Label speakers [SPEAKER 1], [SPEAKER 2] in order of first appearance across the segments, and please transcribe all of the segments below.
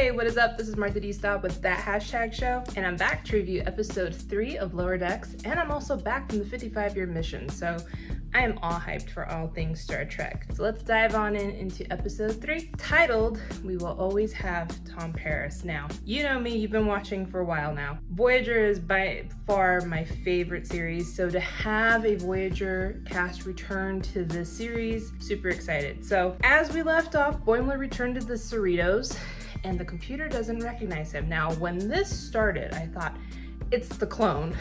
[SPEAKER 1] Hey, what is up? This is Martha D. Stop with That Hashtag Show, and I'm back to review episode 3 of Lower Decks, and I'm also back from the 55-year mission, so I am all hyped for all things Star Trek. So let's dive on into episode 3, titled, We Will Always Have Tom Paris. Now, you know me, you've been watching for a while now. Voyager is by far my favorite series, so to have a Voyager cast return to this series, super excited. So, as we left off, Boimler returned to the Cerritos, and the computer doesn't recognize him. Now, when this started, I thought, it's the clone.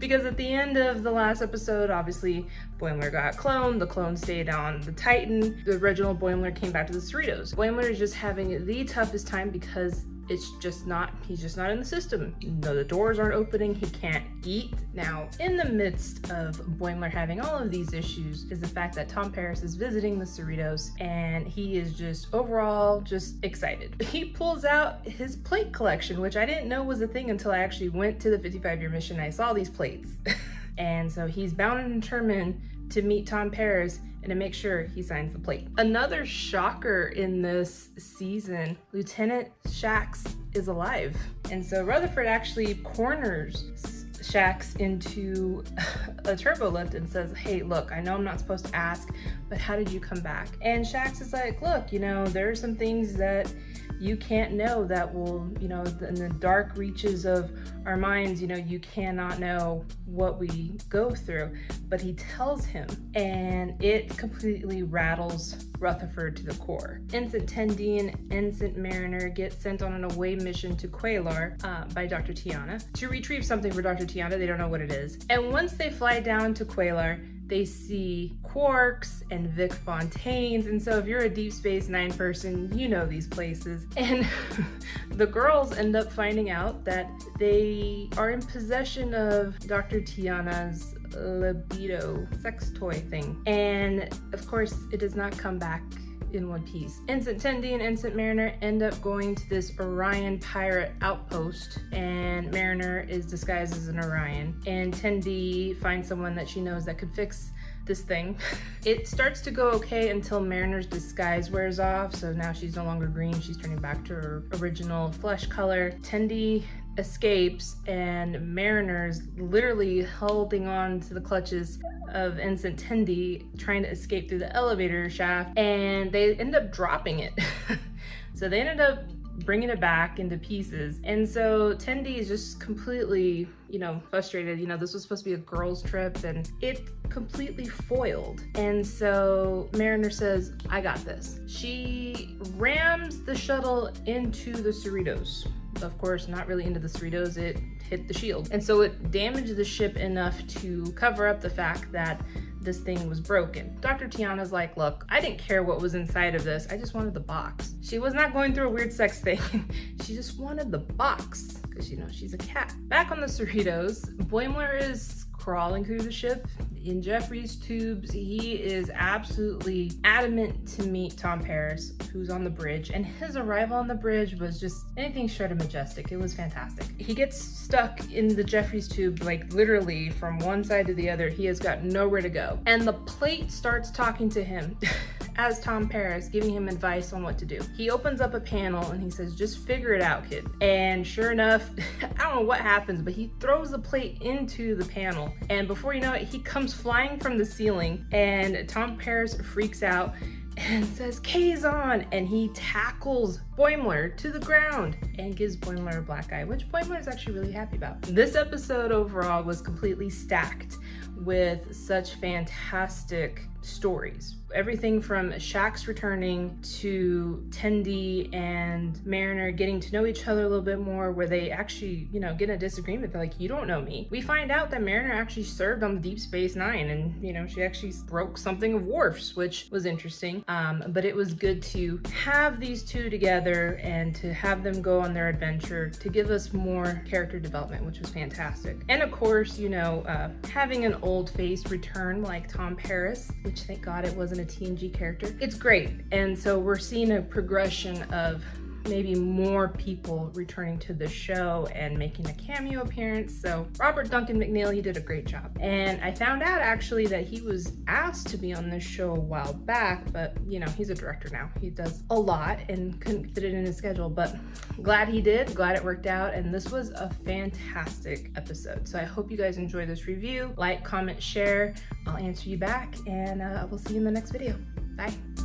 [SPEAKER 1] Because at the end of the last episode, obviously, Boimler got cloned, the clone stayed on the Titan, the original Boimler came back to the Cerritos. Boimler is just having the toughest time because he's just not in the system. No, the doors aren't opening, he can't eat. Now, in the midst of Boimler having all of these issues is the fact that Tom Paris is visiting the Cerritos, and he is just overall just excited. He pulls out his plate collection, which I didn't know was a thing until I actually went to the 55-year mission and I saw these plates. And so he's bound and determined to meet Tom Paris and to make sure he signs the plate. Another shocker in this season, Lieutenant Shax is alive. And so Rutherford actually corners Shax into a turbo lift and says, hey, look, I know I'm not supposed to ask, but how did you come back? And Shax is like, look, there are some things that you can't know that will, in the dark reaches of our minds, you cannot know what we go through. But he tells him, and it completely rattles Rutherford to the core. Ensign Tendi and Ensign Mariner get sent on an away mission to Quelar by Dr. Tiana to retrieve something for Dr. Tiana. They don't know what it is. And once they fly down to Quelar, they see Quarks and Vic Fontaines, and so if you're a Deep Space Nine person, you know these places. And the girls end up finding out that they are in possession of Dr. Tiana's libido sex toy thing. And of course, it does not come back in one piece. Ensign Tendi and Ensign Mariner end up going to this Orion pirate outpost, and Mariner is disguised as an Orion, and Tendi finds someone that she knows that could fix this thing. It starts to go okay until Mariner's disguise wears off, so now she's no longer green, she's turning back to her original flesh color. Tendi escapes, and Mariner's literally holding on to the clutches of Ensign Tendi, trying to escape through the elevator shaft, and they end up dropping it. So they ended up bringing it back into pieces. And so Tendi is just completely, frustrated. This was supposed to be a girls' trip, and it completely foiled. And so Mariner says, I got this. She rams the shuttle into the Cerritos. Of course, not really into the Cerritos, it hit the shield. And so it damaged the ship enough to cover up the fact that this thing was broken. Dr. Tiana's like, look, I didn't care what was inside of this, I just wanted the box. She was not going through a weird sex thing. She just wanted the box, because she's a cat. Back on the Cerritos, Boimler is crawling through the ship in Jeffrey's tubes. He is absolutely adamant to meet Tom Paris, who's on the bridge, and his arrival on the bridge was just anything short of majestic. It was fantastic. He gets stuck in the Jeffrey's tube, like literally from one side to the other. He has got nowhere to go. And the plate starts talking to him as Tom Paris, giving him advice on what to do. He opens up a panel and he says, just figure it out, kid. And sure enough, I don't know what happens, but he throws the plate into the panel. And before you know it, he comes flying from the ceiling, and Tom Paris freaks out and says, Kazon, and he tackles Boimler to the ground and gives Boimler a black eye, which Boimler is actually really happy about. This episode overall was completely stacked with such fantastic stories. Everything from Shax returning to Tendi and Mariner getting to know each other a little bit more, where they actually, get a disagreement. They're like, you don't know me. We find out that Mariner actually served on the Deep Space Nine, and, she actually broke something of Worf's, which was interesting. But it was good to have these two together and to have them go on their adventure to give us more character development, which was fantastic. And of course, having an old face return like Tom Paris, which thank God it wasn't a TNG character. It's great. And so we're seeing a progression of maybe more people returning to the show and making a cameo appearance. So Robert Duncan McNeil, he did a great job. And I found out actually that he was asked to be on this show a while back, but you know, he's a director now. He does a lot and couldn't fit it in his schedule, but glad he did, glad it worked out. And this was a fantastic episode. So I hope you guys enjoy this review. Like, comment, share. I'll answer you back, and we'll see you in the next video. Bye.